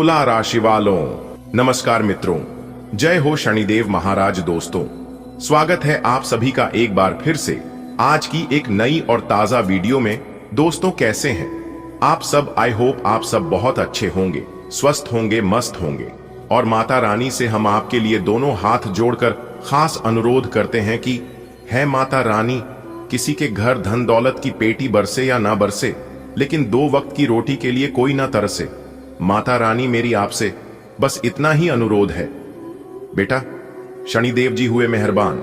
तुला राशि वालों, नमस्कार मित्रों, जय हो शनिदेव महाराज। दोस्तों, स्वागत है आप सभी का एक बार फिर से आज की एक नई और ताजा वीडियो में। दोस्तों, कैसे हैं आप सब? आई होप आप सब बहुत अच्छे होंगे, स्वस्थ होंगे, मस्त होंगे। और माता रानी से हम आपके लिए दोनों हाथ जोड़कर खास अनुरोध करते हैं कि है माता रानी, किसी के घर धन दौलत की पेटी बरसे या ना बरसे, लेकिन 2 वक्त की रोटी के लिए कोई ना तरसे। माता रानी, मेरी आपसे बस इतना ही अनुरोध है। बेटा, शनिदेव जी हुए मेहरबान,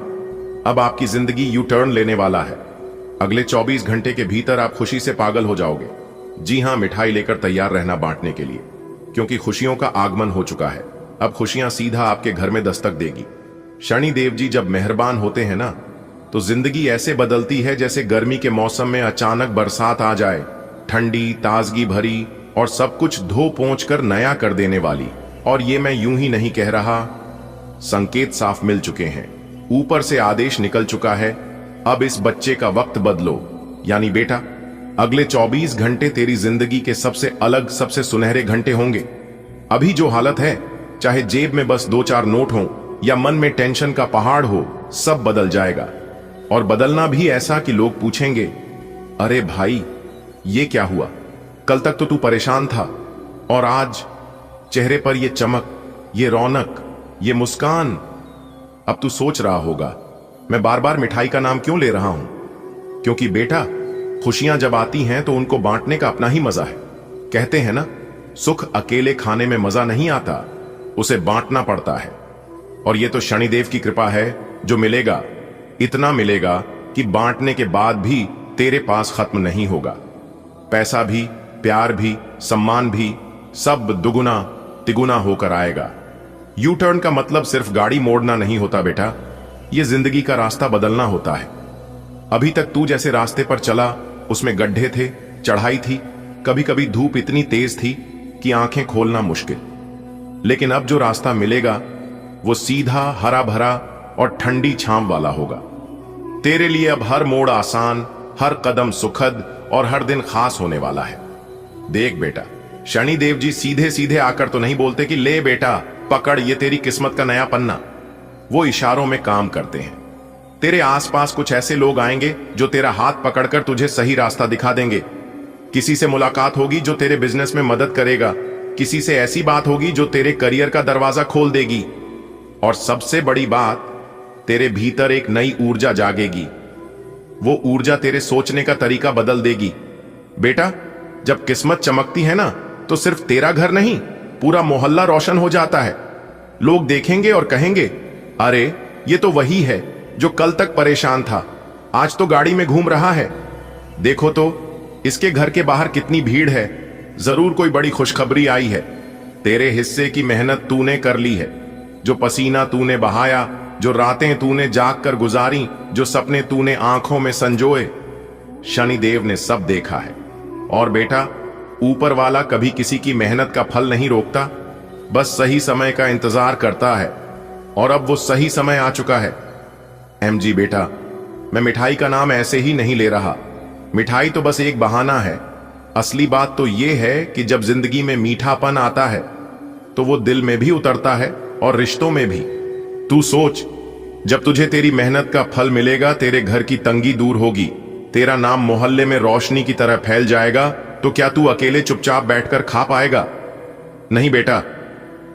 अब आपकी जिंदगी यू टर्न लेने वाला है। अगले 24 घंटे के भीतर आप खुशी से पागल हो जाओगे। जी हां, मिठाई लेकर तैयार रहना बांटने के लिए, क्योंकि खुशियों का आगमन हो चुका है। अब खुशियां सीधा आपके घर में दस्तक देगी। शनिदेव जी जब मेहरबान होते हैं ना, तो जिंदगी ऐसे बदलती है जैसे गर्मी के मौसम में अचानक बरसात आ जाए, ठंडी, ताजगी भरी और सब कुछ धो पोंछ कर नया कर देने वाली। और ये मैं यूं ही नहीं कह रहा, संकेत साफ मिल चुके हैं, ऊपर से आदेश निकल चुका है। अब इस बच्चे का वक्त बदलो, यानी बेटा, अगले 24 घंटे तेरी जिंदगी के सबसे अलग, सबसे सुनहरे घंटे होंगे। अभी जो हालत है, चाहे जेब में बस 2-4 नोट हो या मन में टेंशन का पहाड़ हो, सब बदल जाएगा। और बदलना भी ऐसा कि लोग पूछेंगे, अरे भाई, ये क्या हुआ? कल तक तो तू परेशान था और आज चेहरे पर ये चमक, ये रौनक, ये मुस्कान। अब तू सोच रहा होगा, मैं बार बार मिठाई का नाम क्यों ले रहा हूं? क्योंकि बेटा, खुशियां जब आती हैं तो उनको बांटने का अपना ही मजा है। कहते हैं ना, सुख अकेले खाने में मजा नहीं आता, उसे बांटना पड़ता है। और ये तो शनिदेव की कृपा है, जो मिलेगा इतना मिलेगा कि बांटने के बाद भी तेरे पास खत्म नहीं होगा। पैसा भी, प्यार भी, सम्मान भी, सब दुगुना तिगुना होकर आएगा। यू टर्न का मतलब सिर्फ गाड़ी मोड़ना नहीं होता बेटा, यह जिंदगी का रास्ता बदलना होता है। अभी तक तू जैसे रास्ते पर चला, उसमें गड्ढे थे, चढ़ाई थी, कभी कभी धूप इतनी तेज थी कि आंखें खोलना मुश्किल। लेकिन अब जो रास्ता मिलेगा वो सीधा, हरा भरा और ठंडी छांव वाला होगा। तेरे लिए अब हर मोड़ आसान, हर कदम सुखद और हर दिन खास होने वाला है। देख बेटा, शनिदेव जी सीधे सीधे आकर तो नहीं बोलते कि ले बेटा पकड़, ये तेरी किस्मत का नया पन्ना। वो इशारों में काम करते हैं। तेरे आसपास कुछ ऐसे लोग आएंगे जो तेरा हाथ पकड़कर तुझे सही रास्ता दिखा देंगे। किसी से मुलाकात होगी जो तेरे बिजनेस में मदद करेगा, किसी से ऐसी बात होगी जो तेरे करियर का दरवाजा खोल देगी। और सबसे बड़ी बात, तेरे भीतर एक नई ऊर्जा जागेगी। वो ऊर्जा तेरे सोचने का तरीका बदल देगी। बेटा, जब किस्मत चमकती है ना, तो सिर्फ तेरा घर नहीं, पूरा मोहल्ला रोशन हो जाता है। लोग देखेंगे और कहेंगे, अरे ये तो वही है जो कल तक परेशान था, आज तो गाड़ी में घूम रहा है। देखो तो इसके घर के बाहर कितनी भीड़ है, जरूर कोई बड़ी खुशखबरी आई है। तेरे हिस्से की मेहनत तूने कर ली है, जो पसीना तूने बहाया, जो रातें तूने जाग कर गुजारी, जो सपने तूने आंखों में संजोए, शनिदेव ने सब देखा है। और बेटा, ऊपर वाला कभी किसी की मेहनत का फल नहीं रोकता, बस सही समय का इंतजार करता है। और अब वो सही समय आ चुका है। एमजी बेटा, मैं मिठाई का नाम ऐसे ही नहीं ले रहा। मिठाई तो बस एक बहाना है। असली बात तो ये है कि जब जिंदगी में मीठापन आता है तो वो दिल में भी उतरता है और रिश्तों में भी। तू सोच, जब तुझे तेरी मेहनत का फल मिलेगा, तेरे घर की तंगी दूर होगी, तेरा नाम मोहल्ले में रोशनी की तरह फैल जाएगा, तो क्या तू अकेले चुपचाप बैठकर खा पाएगा? नहीं बेटा,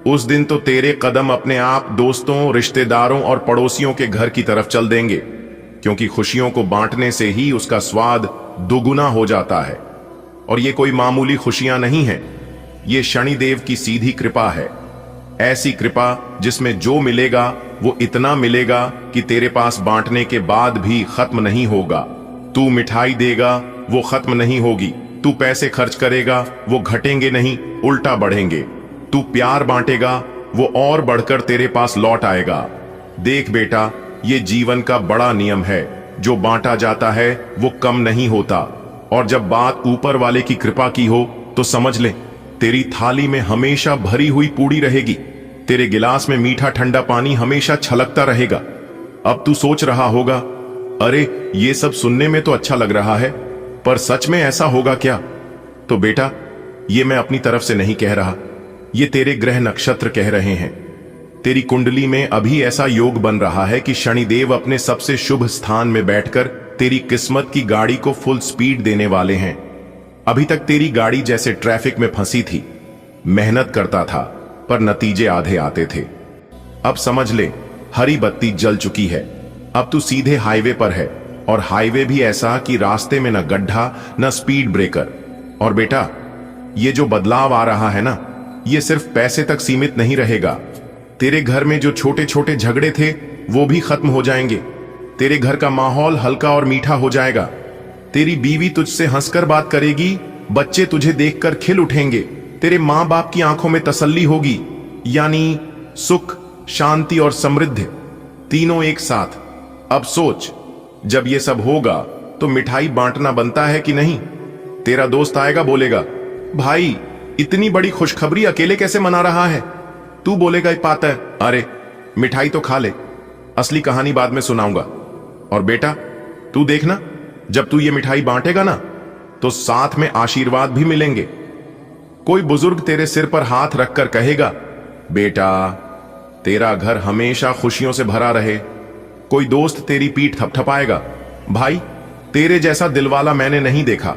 उस दिन तो तेरे कदम अपने आप दोस्तों, रिश्तेदारों और पड़ोसियों के घर की तरफ चल देंगे, क्योंकि खुशियों को बांटने से ही उसका स्वाद दुगुना हो जाता है। और ये कोई मामूली खुशियां नहीं है, ये शनिदेव की सीधी कृपा है। ऐसी कृपा जिसमें जो मिलेगा वो इतना मिलेगा कि तेरे पास बांटने के बाद भी खत्म नहीं होगा। तू मिठाई देगा, वो खत्म नहीं होगी। तू पैसे खर्च करेगा, वो घटेंगे नहीं, उल्टा बढ़ेंगे। तू प्यार बांटेगा, वो और बढ़कर तेरे पास लौट आएगा। देख बेटा, ये जीवन का बड़ा नियम है, जो बांटा जाता है वो कम नहीं होता। और जब बात ऊपर वाले की कृपा की हो, तो समझ ले, तेरी थाली में हमेशा भरी हुई पूड़ी रहेगी, तेरे गिलास में मीठा ठंडा पानी हमेशा छलकता रहेगा। अब तू सोच रहा होगा, अरे ये सब सुनने में तो अच्छा लग रहा है, पर सच में ऐसा होगा क्या? तो बेटा, ये मैं अपनी तरफ से नहीं कह रहा, ये तेरे ग्रह नक्षत्र कह रहे हैं। तेरी कुंडली में अभी ऐसा योग बन रहा है कि शनिदेव अपने सबसे शुभ स्थान में बैठकर तेरी किस्मत की गाड़ी को फुल स्पीड देने वाले हैं। अभी तक तेरी गाड़ी जैसे ट्रैफिक में फंसी थी, मेहनत करता था पर नतीजे आधे आते थे। अब समझ ले, हरी बत्ती जल चुकी है। अब तू सीधे हाईवे पर है, और हाईवे भी ऐसा कि रास्ते में न गड्ढा न स्पीड ब्रेकर। और बेटा, ये जो बदलाव आ रहा है ना, ये सिर्फ पैसे तक सीमित नहीं रहेगा। तेरे घर में जो छोटे छोटे झगड़े थे वो भी खत्म हो जाएंगे। तेरे घर का माहौल हल्का और मीठा हो जाएगा। तेरी बीवी तुझसे हंसकर बात करेगी, बच्चे तुझे देखकर खिल उठेंगे, तेरे मां बाप की आंखों में तसल्ली होगी, यानी सुख, शांति और समृद्धि तीनों एक साथ। अब सोच, जब ये सब होगा तो मिठाई बांटना बनता है कि नहीं? तेरा दोस्त आएगा, बोलेगा, भाई इतनी बड़ी खुशखबरी अकेले कैसे मना रहा है? तू बोलेगा, पाता है, अरे मिठाई तो खा ले, असली कहानी बाद में सुनाऊंगा। और बेटा तू देखना, जब तू ये मिठाई बांटेगा ना तो साथ में आशीर्वाद भी मिलेंगे। कोई बुजुर्ग तेरे सिर पर हाथ रखकर कहेगा, बेटा तेरा घर हमेशा खुशियों से भरा रहे। कोई दोस्त तेरी पीठ थपथपाएगा, भाई तेरे जैसा दिलवाला मैंने नहीं देखा।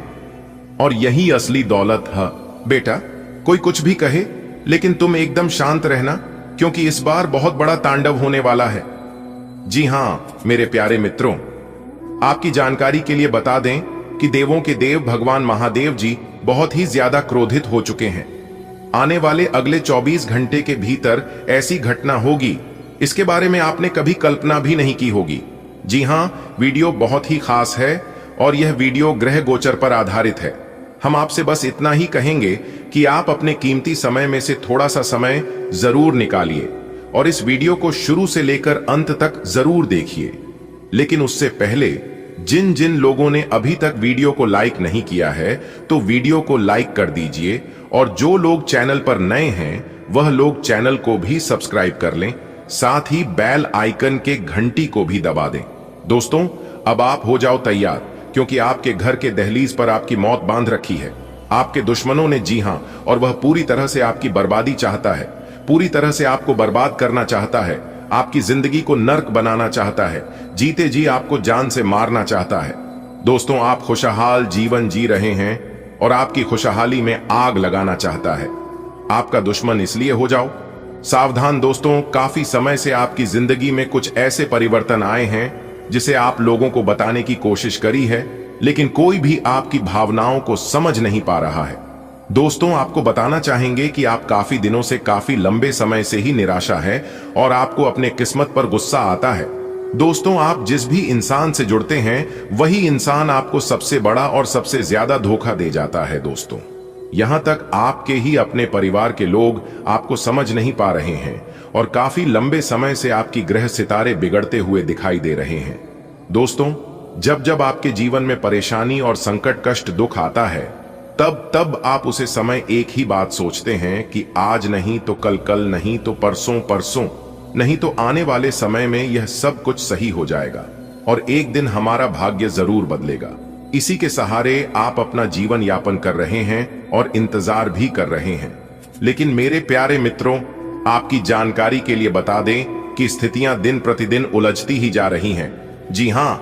और यही असली दौलत है। बेटा कोई कुछ भी कहे, लेकिन तुम एकदम शांत रहना, क्योंकि इस बार बहुत बड़ा तांडव होने वाला है। जी हां मेरे प्यारे मित्रों, आपकी जानकारी के लिए बता दें कि देवों के देव भगवान महादेव जी बहुत ही ज्यादा क्रोधित हो चुके हैं। आने वाले अगले 24 घंटे के भीतर ऐसी घटना होगी, इसके बारे में आपने कभी कल्पना भी नहीं की होगी। जी हां, वीडियो बहुत ही खास है और यह वीडियो ग्रह गोचर पर आधारित है। हम आपसे बस इतना ही कहेंगे कि आप अपने कीमती समय में से थोड़ा सा समय जरूर निकालिए और इस वीडियो को शुरू से लेकर अंत तक जरूर देखिए। लेकिन उससे पहले जिन जिन लोगों ने अभी तक वीडियो को लाइक नहीं किया है, तो वीडियो को लाइक कर दीजिए, और जो लोग चैनल पर नए हैं वह लोग चैनल को भी सब्सक्राइब कर लें, साथ ही बेल आइकन के घंटी को भी दबा दें। दोस्तों अब आप हो जाओ तैयार, क्योंकि आपके घर के दहलीज पर आपकी मौत बांध रखी है। आपके दुश्मनों ने, जी हां, और वह पूरी तरह से आपकी बर्बादी चाहता है, पूरी तरह से आपको बर्बाद करना चाहता है, आपकी जिंदगी को नर्क बनाना चाहता है, जीते जी आपको जान से मारना चाहता है। दोस्तों आप खुशहाल जीवन जी रहे हैं और आपकी खुशहाली में आग लगाना चाहता है। आपका दुश्मन इसलिए हो जाओ सावधान। दोस्तों काफी समय से आपकी जिंदगी में कुछ ऐसे परिवर्तन आए हैं जिसे आप लोगों को बताने की कोशिश करी है, लेकिन कोई भी आपकी भावनाओं को समझ नहीं पा रहा है। दोस्तों आपको बताना चाहेंगे कि आप काफी दिनों से, काफी लंबे समय से ही निराशा है और आपको अपने किस्मत पर गुस्सा आता है। दोस्तों आप जिस भी इंसान से जुड़ते हैं वही इंसान आपको सबसे बड़ा और सबसे ज्यादा धोखा दे जाता है। दोस्तों यहां तक आपके ही अपने परिवार के लोग आपको समझ नहीं पा रहे हैं और काफी लंबे समय से आपकी ग्रह सितारे बिगड़ते हुए दिखाई दे रहे हैं। दोस्तों जब जब आपके जीवन में परेशानी और संकट, कष्ट, दुख आता है, तब तब आप उसे समय एक ही बात सोचते हैं कि आज नहीं तो कल, कल नहीं तो परसों, परसों नहीं तो आने वाले समय में यह सब कुछ सही हो जाएगा और एक दिन हमारा भाग्य जरूर बदलेगा। इसी के सहारे आप अपना जीवन यापन कर रहे हैं और इंतजार भी कर रहे हैं। लेकिन मेरे प्यारे मित्रों आपकी जानकारी के लिए बता दें कि स्थितियां दिन प्रतिदिन उलझती ही जा रही हैं। जी हां,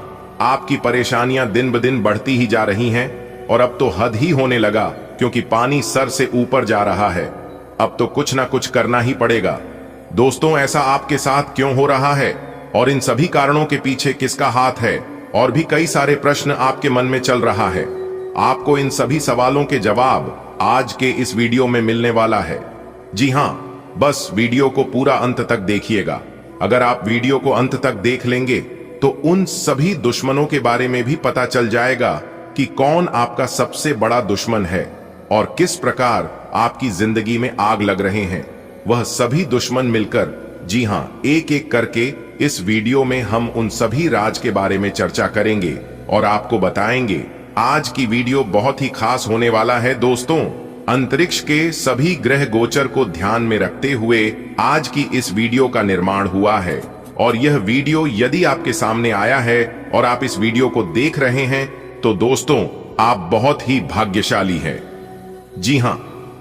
आपकी परेशानियां दिन ब दिन बढ़ती ही जा रही हैं और अब तो हद ही होने लगा, क्योंकि पानी सर से ऊपर जा रहा है। अब तो कुछ ना कुछ करना ही पड़ेगा। दोस्तों ऐसा आपके साथ क्यों हो रहा है और इन सभी कारणों के पीछे किसका हाथ है, और भी कई सारे प्रश्न आपके मन में चल रहा है। आपको इन सभी सवालों के जवाब आज के इस वीडियो में मिलने वाला है। जी हां, बस वीडियो को पूरा अंत तक देखिएगा। अगर आप वीडियो को अंत तक देख लेंगे तो उन सभी दुश्मनों के बारे में भी पता चल जाएगा कि कौन आपका सबसे बड़ा दुश्मन है और किस प्रकार आपकी जिंदगी में आग लग रहे हैं। वह सभी दुश्मन मिलकर, जी हां, एक एक करके इस वीडियो में हम उन सभी राज के बारे में चर्चा करेंगे और आपको बताएंगे। आज की वीडियो बहुत ही खास होने वाला है। दोस्तों अंतरिक्ष के सभी ग्रह गोचर को ध्यान में रखते हुए आज की इस वीडियो का निर्माण हुआ है और यह वीडियो यदि आपके सामने आया है और आप इस वीडियो को देख रहे हैं तो दोस्तों आप बहुत ही भाग्यशाली हैं। जी हां,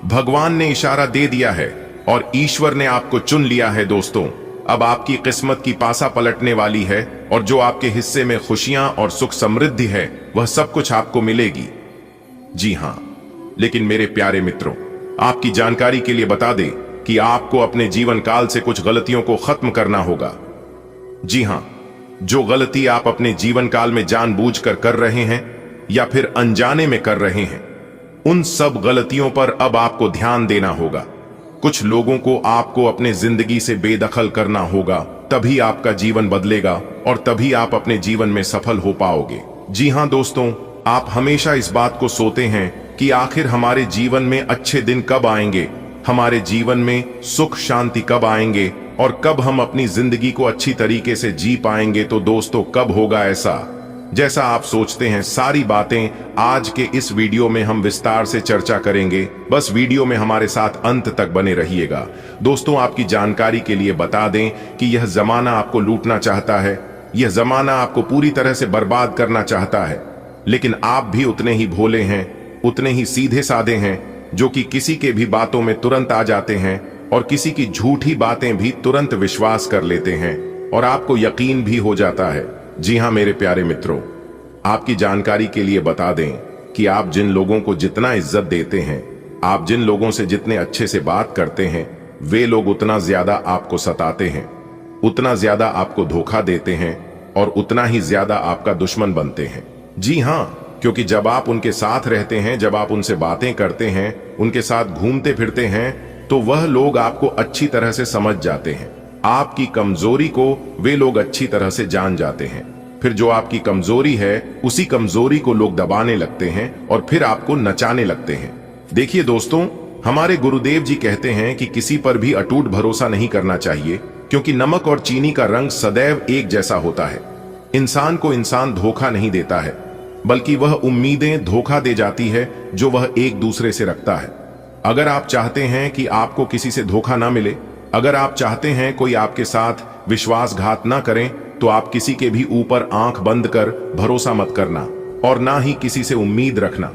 भगवान ने इशारा दे दिया है और ईश्वर ने आपको चुन लिया है दोस्तों। अब आपकी किस्मत की पासा पलटने वाली है और जो आपके हिस्से में खुशियां और सुख समृद्धि है वह सब कुछ आपको मिलेगी। जी हां, लेकिन मेरे प्यारे मित्रों, आपकी जानकारी के लिए बता दें कि आपको अपने जीवन काल से कुछ गलतियों को खत्म करना होगा। जी हां, जो गलती आप अपने जीवन काल में जानबूझकर कर रहे हैं या फिर अनजाने में कर रहे हैं, उन सब गलतियों पर अब आपको ध्यान देना होगा। कुछ लोगों को आपको अपने जिंदगी से बेदखल करना होगा, तभी आपका जीवन बदलेगा और तभी आप अपने जीवन में सफल हो पाओगे। जी हां दोस्तों, आप हमेशा इस बात को सोचते हैं कि आखिर हमारे जीवन में अच्छे दिन कब आएंगे, हमारे जीवन में सुख शांति कब आएंगे और कब हम अपनी जिंदगी को अच्छी तरीके से जी पाएंगे। तो दोस्तों, कब होगा ऐसा जैसा आप सोचते हैं? सारी बातें आज के इस वीडियो में हम विस्तार से चर्चा करेंगे। बस वीडियो में हमारे साथ अंत तक बने रहिएगा। दोस्तों, आपकी जानकारी के लिए बता दें कि यह जमाना आपको लूटना चाहता है, यह जमाना आपको पूरी तरह से बर्बाद करना चाहता है, लेकिन आप भी उतने ही भोले हैं, उतने ही सीधे साधे हैं, जो कि किसी के भी बातों में तुरंत आ जाते हैं और किसी की झूठी बातें भी तुरंत विश्वास कर लेते हैं और आपको यकीन भी हो जाता है। जी हां मेरे प्यारे मित्रों, आपकी जानकारी के लिए बता दें कि आप जिन लोगों को जितना इज्जत देते हैं, आप जिन लोगों से जितने अच्छे से बात करते हैं, वे लोग उतना ज्यादा आपको सताते हैं, उतना ज्यादा आपको धोखा देते हैं और उतना ही ज्यादा आपका दुश्मन बनते हैं। जी हां, क्योंकि जब आप उनके साथ रहते हैं, जब आप उनसे बातें करते हैं, उनके साथ घूमते फिरते हैं, तो वह लोग आपको अच्छी तरह से समझ जाते हैं। आपकी कमजोरी को वे लोग अच्छी तरह से जान जाते हैं। फिर जो आपकी कमजोरी है, उसी कमजोरी को लोग दबाने लगते हैं और फिर आपको नचाने लगते हैं। देखिए दोस्तों, हमारे गुरुदेव जी कहते हैं कि किसी पर भी अटूट भरोसा नहीं करना चाहिए, क्योंकि नमक और चीनी का रंग सदैव एक जैसा होता है। इंसान को इंसान धोखा नहीं देता है, बल्कि वह उम्मीदें धोखा दे जाती है जो वह एक दूसरे से रखता है। अगर आप चाहते हैं कि आपको किसी से धोखा ना मिले, अगर आप चाहते हैं कोई आपके साथ विश्वासघात ना करें, तो आप किसी के भी ऊपर आंख बंद कर भरोसा मत करना और ना ही किसी से उम्मीद रखना।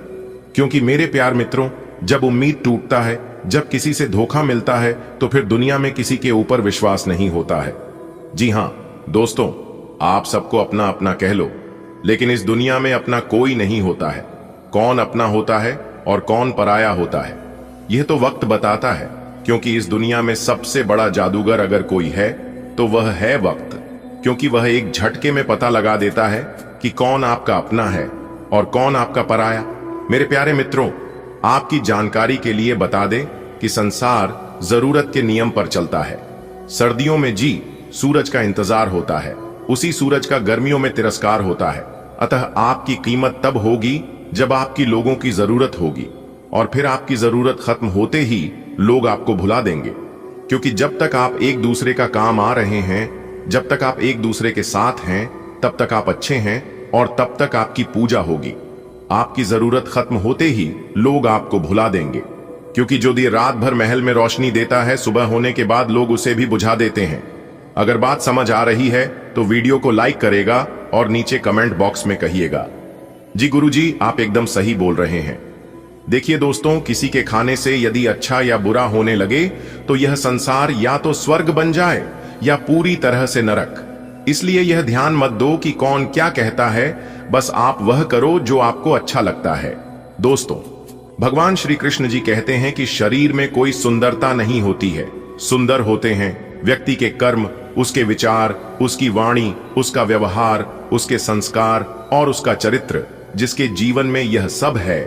क्योंकि मेरे प्यार मित्रों, जब उम्मीद टूटता है, जब किसी से धोखा मिलता है, तो फिर दुनिया में किसी के ऊपर विश्वास नहीं होता है। जी हां दोस्तों, आप सबको अपना अपना कह लो, लेकिन इस दुनिया में अपना कोई नहीं होता है। कौन अपना होता है और कौन पराया होता है, यह तो वक्त बताता है। क्योंकि इस दुनिया में सबसे बड़ा जादूगर अगर कोई है तो वह है वक्त, क्योंकि वह एक झटके में पता लगा देता है कि कौन आपका अपना है और कौन आपका पराया। मेरे प्यारे मित्रों, आपकी जानकारी के लिए बता दें कि संसार जरूरत के नियम पर चलता है। सर्दियों में सूरज का इंतजार होता है, उसी सूरज का गर्मियों में तिरस्कार होता है। अतः आपकी कीमत तब होगी जब आपकी लोगों की जरूरत होगी, और फिर आपकी जरूरत खत्म होते ही लोग आपको भुला देंगे। क्योंकि जब तक आप एक दूसरे का काम आ रहे हैं, जब तक आप एक दूसरे के साथ हैं, तब तक आप अच्छे हैं और तब तक आपकी पूजा होगी। आपकी जरूरत खत्म होते ही लोग आपको भुला देंगे। क्योंकि जो दिया रात भर महल में रोशनी देता है, सुबह होने के बाद लोग उसे भी बुझा देते हैं। अगर बात समझ आ रही है तो वीडियो को लाइक करेगा और नीचे कमेंट बॉक्स में कहिएगा, जी गुरुजी आप एकदम सही बोल रहे हैं। देखिए दोस्तों, किसी के खाने से यदि अच्छा या बुरा होने लगे तो यह संसार या तो स्वर्ग बन जाए या पूरी तरह से नरक। इसलिए यह ध्यान मत दो कि कौन क्या कहता है, बस आप वह करो जो आपको अच्छा लगता है। दोस्तों, भगवान श्री कृष्ण जी कहते हैं कि शरीर में कोई सुंदरता नहीं होती है, सुंदर होते हैं व्यक्ति के कर्म, उसके विचार, उसकी वाणी, उसका व्यवहार, उसके संस्कार और उसका चरित्र। जिसके जीवन में यह सब है,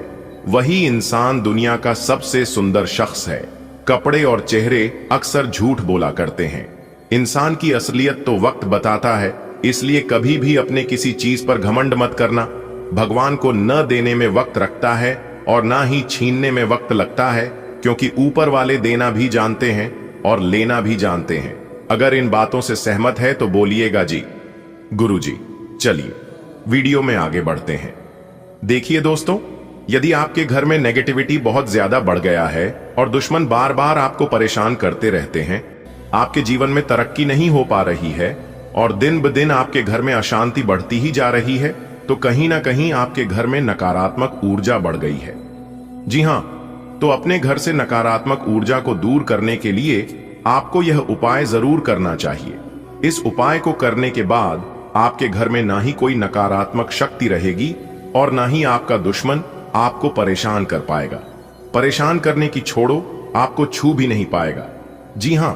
वही इंसान दुनिया का सबसे सुंदर शख्स है। कपड़े और चेहरे अक्सर झूठ बोला करते हैं। इंसान की असलियत तो वक्त बताता है, इसलिए कभी भी अपने किसी चीज पर घमंड मत करना। भगवान को न देने में वक्त रखता है और ना ही छीनने में वक्त लगता है, क्योंकि ऊपर वाले देना भी जानते हैं और लेना भी जानते हैं। अगर इन बातों से सहमत है तो बोलिएगा जी गुरुजी। चलिए वीडियो में आगे बढ़ते हैं। देखिए दोस्तों, यदि आपके घर में नेगेटिविटी बहुत ज्यादा बढ़ गया है और दुश्मन बार बार आपको परेशान करते रहते हैं, आपके जीवन में तरक्की नहीं हो पा रही है और दिन ब दिन आपके घर में अशांति बढ़ती ही जा रही है, तो कहीं ना कहीं आपके घर में नकारात्मक ऊर्जा बढ़ गई है। जी हां, तो अपने घर से नकारात्मक ऊर्जा को दूर करने के लिए आपको यह उपाय जरूर करना चाहिए। इस उपाय को करने के बाद आपके घर में ना ही कोई नकारात्मक शक्ति रहेगी और ना ही आपका दुश्मन आपको परेशान कर पाएगा। परेशान करने की छोड़ो, आपको छू भी नहीं पाएगा। जी हां,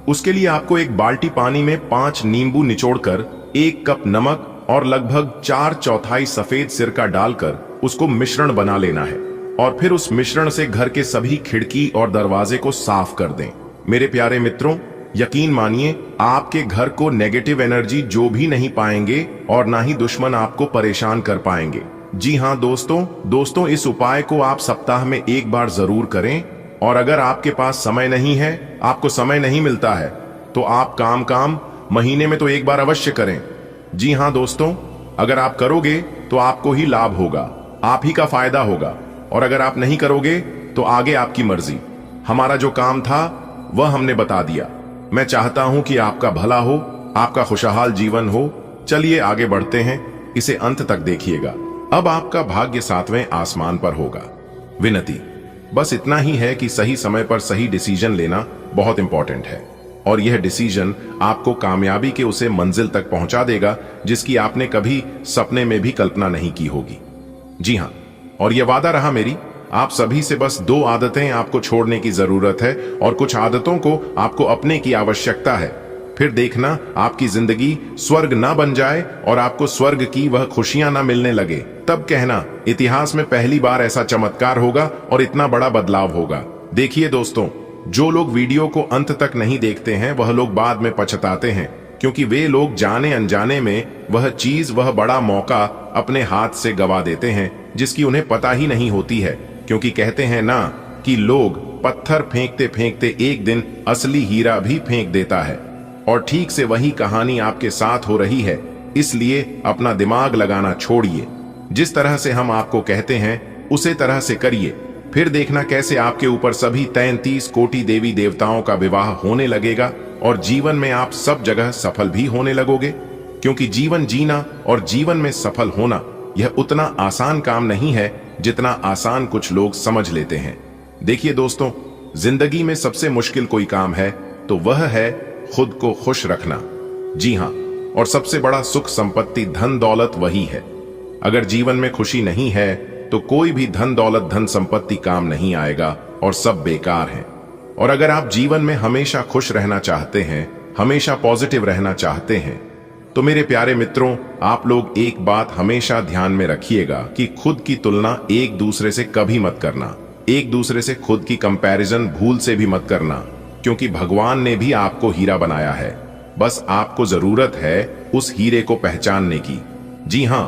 उसके लिए आपको एक बाल्टी पानी में 5 नींबू निचोड़कर 1 कप नमक और लगभग 4/4 सफेद सिरका डालकर उसको मिश्रण बना लेना है और फिर उस मिश्रण से घर के सभी खिड़की और दरवाजे को साफ कर दें। मेरे प्यारे मित्रों, यकीन मानिए आपके घर को नेगेटिव एनर्जी जो भी नहीं पाएंगे और ना ही दुश्मन आपको परेशान कर पाएंगे। जी हां दोस्तों, इस उपाय को आप सप्ताह में 1 बार जरूर करें। और अगर आपके पास समय नहीं है, आपको समय नहीं मिलता है, तो आप काम महीने में तो 1 बार अवश्य करें। जी हां दोस्तों, अगर आप करोगे तो आपको ही लाभ होगा, आप ही का फायदा होगा। और अगर आप नहीं करोगे तो आगे आपकी मर्जी। हमारा जो काम था वह हमने बता दिया। मैं चाहता हूं कि आपका भला हो, आपका खुशहाल जीवन हो। चलिए आगे बढ़ते हैं, इसे अंत तक देखिएगा। अब आपका भाग्य 7वें आसमान पर होगा। विनती बस इतना ही है कि सही समय पर सही डिसीजन लेना बहुत इंपॉर्टेंट है और यह डिसीजन आपको कामयाबी के उसे मंजिल तक पहुंचा देगा जिसकी आपने कभी सपने में भी कल्पना नहीं की होगी। जी हां, और यह वादा रहा मेरी, आप सभी से बस 2 आदतें आपको छोड़ने की जरूरत है और कुछ आदतों को आपको अपने की आवश्यकता है। फिर देखना आपकी जिंदगी स्वर्ग ना बन जाए और आपको स्वर्ग की वह खुशियां ना मिलने लगे। तब कहना इतिहास में पहली बार ऐसा चमत्कार होगा और इतना बड़ा बदलाव होगा। देखिए दोस्तों, जो लोग वीडियो को अंत तक नहीं देखते हैं वह लोग बाद में पछताते हैं, क्योंकि वे लोग जाने अनजाने में वह चीज, वह बड़ा मौका अपने हाथ से गवा देते हैं जिसकी उन्हें पता ही नहीं होती है। क्योंकि कहते हैं ना कि लोग पत्थर फेंकते फेंकते एक दिन असली हीरा भी फेंक देता है। और ठीक से वही कहानी आपके साथ हो रही है। इसलिए अपना दिमाग लगाना छोड़िए। जिस तरह से हम आपको कहते हैं उसे तरह से करिए, फिर देखना कैसे आपके ऊपर सभी 33 कोटि देवी देवताओं का विवाह होने लगेगा और जीवन में आप सब जगह सफल भी होने लगोगे। क्योंकि जीवन जीना और जीवन में सफल होना यह उतना आसान काम नहीं है जितना आसान कुछ लोग समझ लेते हैं। देखिए दोस्तों, जिंदगी में सबसे मुश्किल कोई काम है तो वह है खुद को खुश रखना। जी हां, और सबसे बड़ा सुख संपत्ति धन दौलत वही है। अगर जीवन में खुशी नहीं है तो कोई भी धन दौलत धन संपत्ति काम नहीं आएगा और सब बेकार है। और अगर आप जीवन में हमेशा खुश रहना चाहते हैं, हमेशा पॉजिटिव रहना चाहते हैं, तो मेरे प्यारे मित्रों, आप लोग एक बात हमेशा ध्यान में रखिएगा कि खुद की तुलना एक दूसरे से कभी मत करना। एक दूसरे से खुद की कंपैरिजन भूल से भी मत करना, क्योंकि भगवान ने भी आपको हीरा बनाया है। बस आपको जरूरत है उस हीरे को पहचानने की। जी हां,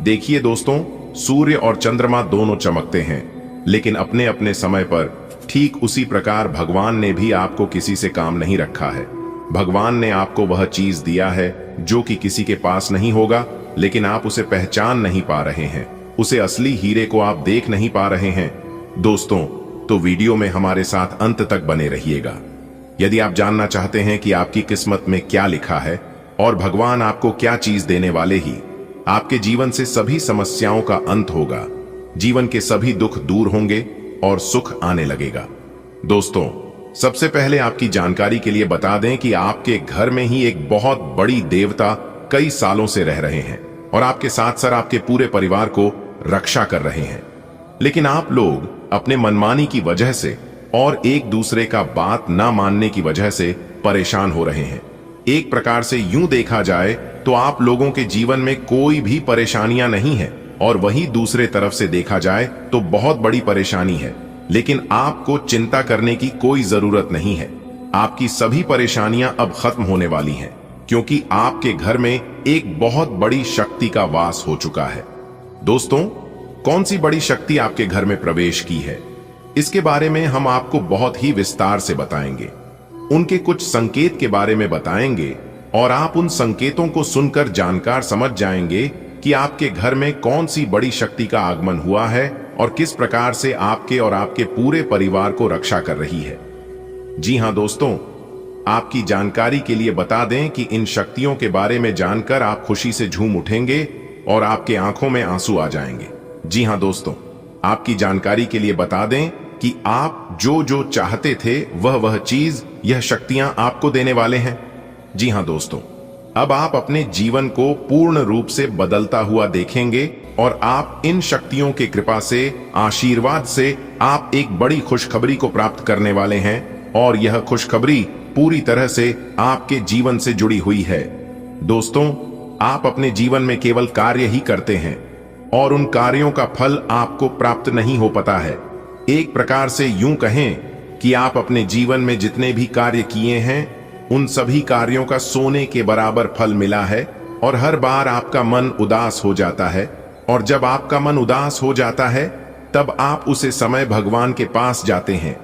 देखिए दोस्तों, सूर्य और चंद्रमा दोनों चमकते हैं, लेकिन अपने अपने समय पर। ठीक उसी प्रकार भगवान ने भी आपको किसी से काम नहीं रखा है। भगवान ने आपको वह चीज दिया है जो कि किसी के पास नहीं होगा, लेकिन आप उसे पहचान नहीं पा रहे हैं। उसे असली हीरे को आप देख नहीं पा रहे हैं। दोस्तों, तो वीडियो में हमारे साथ अंत तक बने रहिएगा। यदि आप जानना चाहते हैं कि आपकी किस्मत में क्या लिखा है और भगवान आपको क्या चीज देने वाले ही, आपके जीवन से सभी समस्याओं का अंत होगा, जीवन के सभी दुख दूर होंगे और सुख आने लगेगा। दोस्तों, सबसे पहले आपकी जानकारी के लिए बता दें कि आपके घर में ही एक बहुत बड़ी देवता कई सालों से रह रहे हैं और आपके साथ साथ आपके पूरे परिवार को रक्षा कर रहे हैं। लेकिन आप लोग अपने मनमानी की वजह से और एक दूसरे का बात ना मानने की वजह से परेशान हो रहे हैं। एक प्रकार से यूं देखा जाए तो आप लोगों के जीवन में कोई भी परेशानियां नहीं है और वही दूसरे तरफ से देखा जाए तो बहुत बड़ी परेशानी है। लेकिन आपको चिंता करने की कोई जरूरत नहीं है। आपकी सभी परेशानियां अब खत्म होने वाली हैं, क्योंकि आपके घर में एक बहुत बड़ी शक्ति का वास हो चुका है। दोस्तों, कौन सी बड़ी शक्ति आपके घर में प्रवेश की है, इसके बारे में हम आपको बहुत ही विस्तार से बताएंगे। उनके कुछ संकेत के बारे में बताएंगे और आप उन संकेतों को सुनकर जानकार समझ जाएंगे कि आपके घर में कौन सी बड़ी शक्ति का आगमन हुआ है और किस प्रकार से आपके और आपके पूरे परिवार को रक्षा कर रही है। जी हां दोस्तों, आपकी जानकारी के लिए बता दें कि इन शक्तियों के बारे में जानकर आप खुशी से झूम उठेंगे और आपके आंखों में आंसू आ जाएंगे। जी हां दोस्तों, आपकी जानकारी के लिए बता दें कि आप जो जो चाहते थे वह चीज यह शक्तियां आपको देने वाले हैं। जी हां दोस्तों, अब आप अपने जीवन को पूर्ण रूप से बदलता हुआ देखेंगे और आप इन शक्तियों की कृपा से, आशीर्वाद से आप एक बड़ी खुशखबरी को प्राप्त करने वाले हैं और यह खुशखबरी पूरी तरह से आपके जीवन से जुड़ी हुई है। दोस्तों, आप अपने जीवन में केवल कार्य ही करते हैं और उन कार्यों का फल आपको प्राप्त नहीं हो पाता है। एक प्रकार से यूं कहें कि आप अपने जीवन में जितने भी कार्य किए हैं उन सभी कार्यों का सोने के बराबर फल मिला है और हर बार आपका मन उदास हो जाता है, और जब आपका मन उदास हो जाता है तब आप उसे समय भगवान के पास जाते हैं,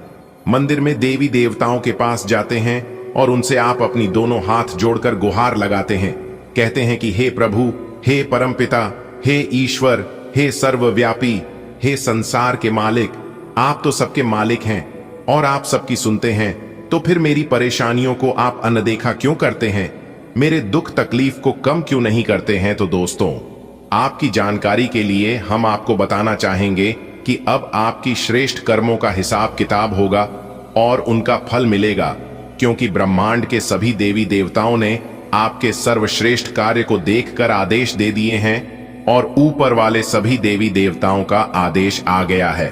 मंदिर में देवी देवताओं के पास जाते हैं और उनसे आप अपनी दोनों हाथ जोड़कर गुहार लगाते हैं, कहते हैं कि हे प्रभु, हे परमपिता, हे ईश्वर, हे सर्वव्यापी, हे संसार के मालिक, आप तो सबके मालिक हैं और आप सबकी सुनते हैं, तो फिर मेरी परेशानियों को आप अनदेखा क्यों करते हैं? मेरे दुख तकलीफ को कम क्यों नहीं करते हैं? तो दोस्तों, आपकी जानकारी के लिए हम आपको बताना चाहेंगे कि अब आपकी श्रेष्ठ कर्मों का हिसाब किताब होगा और उनका फल मिलेगा, क्योंकि ब्रह्मांड के सभी देवी देवताओं ने आपके सर्वश्रेष्ठ कार्य को देखकर आदेश दे दिए हैं और ऊपर वाले सभी देवी देवताओं का आदेश आ गया है।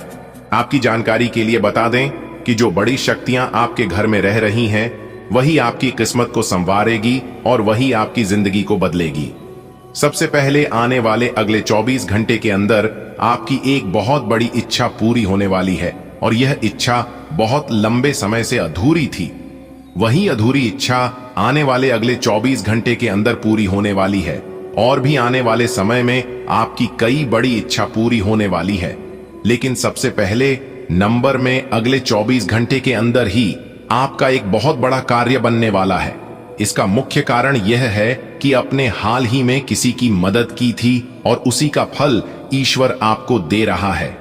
आपकी जानकारी के लिए बता दें कि जो बड़ी शक्तियां आपके घर में रह रही हैं वही आपकी किस्मत को संवारेगी और वही आपकी जिंदगी को बदलेगी। सबसे पहले आने वाले अगले 24 घंटे के अंदर आपकी एक बहुत बड़ी इच्छा पूरी होने वाली है और यह इच्छा बहुत लंबे समय से अधूरी थी। वही अधूरी इच्छा आने वाले अगले 24 घंटे के अंदर पूरी होने वाली है और भी आने वाले समय में आपकी कई बड़ी इच्छा पूरी होने वाली है। लेकिन सबसे पहले नंबर में अगले 24 घंटे के अंदर ही आपका एक बहुत बड़ा कार्य बनने वाला है। इसका मुख्य कारण यह है कि आपने हाल ही में किसी की मदद की थी और उसी का फल ईश्वर आपको दे रहा है।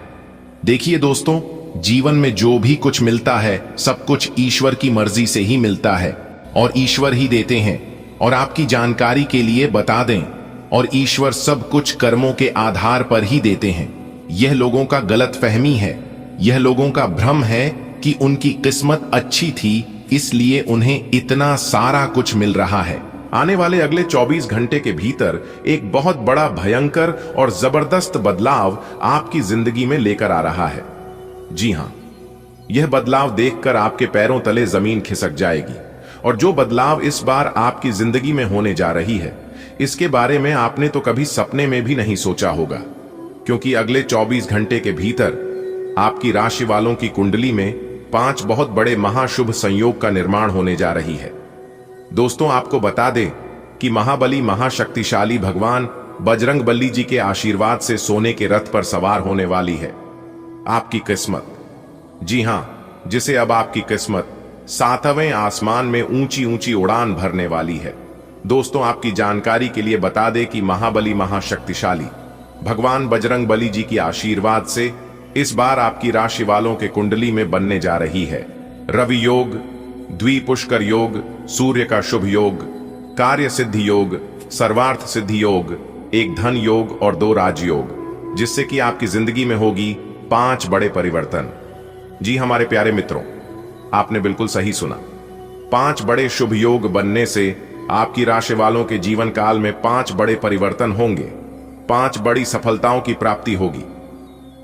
देखिए दोस्तों, जीवन में जो भी कुछ मिलता है सब कुछ ईश्वर की मर्जी से ही मिलता है और ईश्वर ही देते हैं। और आपकी जानकारी के लिए बता दें, और ईश्वर सब कुछ कर्मों के आधार पर ही देते हैं। यह लोगों का गलत फहमी है, यह लोगों का भ्रम है कि उनकी किस्मत अच्छी थी इसलिए उन्हें इतना सारा कुछ मिल रहा है। आने वाले अगले 24 घंटे के भीतर एक बहुत बड़ा भयंकर और जबरदस्त बदलाव आपकी जिंदगी में लेकर आ रहा है। जी हां, यह बदलाव देखकर आपके पैरों तले जमीन खिसक जाएगी। और जो बदलाव इस बार आपकी जिंदगी में होने जा रही है इसके बारे में आपने तो कभी सपने में भी नहीं सोचा होगा, क्योंकि अगले 24 घंटे के भीतर आपकी राशि वालों की कुंडली में 5 बहुत बड़े महाशुभ संयोग का निर्माण होने जा रही है। दोस्तों, आपको बता दें कि महाबली महाशक्तिशाली भगवान बजरंगबली जी के आशीर्वाद से सोने के रथ पर सवार होने वाली है आपकी किस्मत। जी हां, जिसे अब आपकी किस्मत 7वें आसमान में ऊंची ऊंची उड़ान भरने वाली है। दोस्तों, आपकी जानकारी के लिए बता दें कि महाबली महाशक्तिशाली भगवान बजरंगबली जी की आशीर्वाद से इस बार आपकी राशि वालों के कुंडली में बनने जा रही है रवि योग, द्विपुष्कर योग, सूर्य का शुभ योग, कार्य सिद्धि योग, सर्वार्थ सिद्धि योग, एक धन योग और 2 राजयोग, जिससे कि आपकी जिंदगी में होगी 5 बड़े परिवर्तन। जी हमारे प्यारे मित्रों, आपने बिल्कुल सही सुना। 5 बड़े शुभ योग बनने से आपकी राशि वालों के जीवन काल में 5 बड़े परिवर्तन होंगे, 5 बड़ी सफलताओं की प्राप्ति होगी,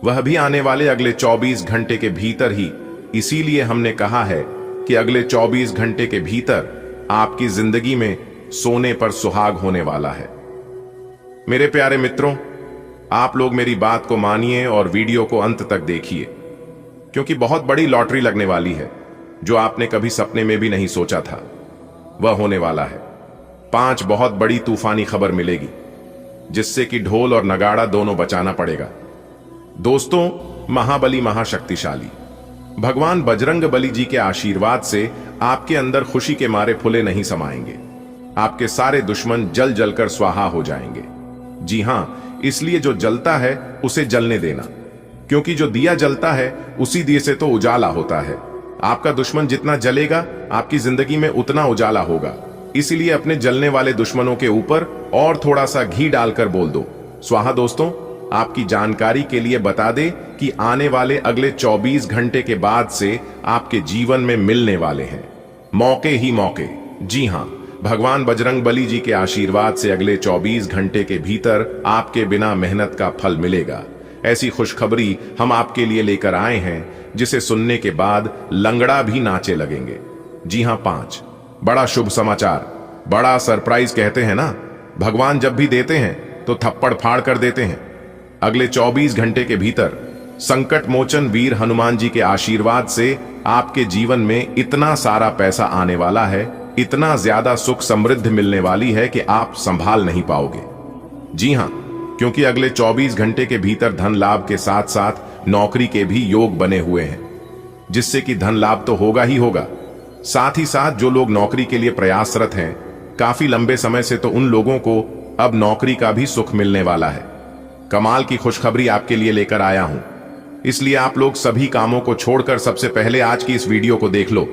वह भी आने वाले अगले 24 घंटे के भीतर ही। इसीलिए हमने कहा है कि अगले 24 घंटे के भीतर आपकी जिंदगी में सोने पर सुहाग होने वाला है। मेरे प्यारे मित्रों, आप लोग मेरी बात को मानिए और वीडियो को अंत तक देखिए, क्योंकि बहुत बड़ी लॉटरी लगने वाली है जो आपने कभी सपने में भी नहीं सोचा था, वह होने वाला है। 5 बहुत बड़ी तूफानी खबर मिलेगी जिससे कि ढोल और नगाड़ा दोनों बचाना पड़ेगा। दोस्तों, महाबली महाशक्तिशाली भगवान बजरंगबली जी के आशीर्वाद से आपके अंदर खुशी के मारे फुले नहीं समाएंगे। आपके सारे दुश्मन जल जलकर स्वाहा हो जाएंगे। जी हां, इसलिए जो जलता है उसे जलने देना, क्योंकि जो दिया जलता है उसी दिए से तो उजाला होता है। आपका दुश्मन जितना जलेगा आपकी जिंदगी में उतना उजाला होगा। इसलिए अपने जलने वाले दुश्मनों के ऊपर और थोड़ा सा घी डालकर बोल दो स्वाहा। दोस्तों, आपकी जानकारी के लिए बता दें कि आने वाले अगले 24 घंटे के बाद से आपके जीवन में मिलने वाले हैं मौके ही मौके। जी हां, भगवान बजरंगबली जी के आशीर्वाद से अगले 24 घंटे के भीतर आपके बिना मेहनत का फल मिलेगा। ऐसी खुशखबरी हम आपके लिए लेकर आए हैं जिसे सुनने के बाद लंगड़ा भी नाचे लगेंगे। जी हां, 5 बड़ा शुभ समाचार, बड़ा सरप्राइज कहते हैं ना, भगवान जब भी देते हैं तो थप्पड़ फाड़ कर देते हैं। अगले 24 घंटे के भीतर संकट मोचन वीर हनुमान जी के आशीर्वाद से आपके जीवन में इतना सारा पैसा आने वाला है, इतना ज्यादा सुख समृद्धि मिलने वाली है कि आप संभाल नहीं पाओगे। जी हां, क्योंकि अगले 24 घंटे के भीतर धन लाभ के साथ साथ नौकरी के भी योग बने हुए हैं, जिससे कि धन लाभ तो होगा ही होगा, साथ ही साथ जो लोग नौकरी के लिए प्रयासरत हैं काफी लंबे समय से, तो उन लोगों को अब नौकरी का भी सुख मिलने वाला है। कमाल की खुशखबरी आपके लिए लेकर आया हूं, इसलिए आप लोग सभी कामों को छोड़कर सबसे पहले आज की इस वीडियो को देख लो।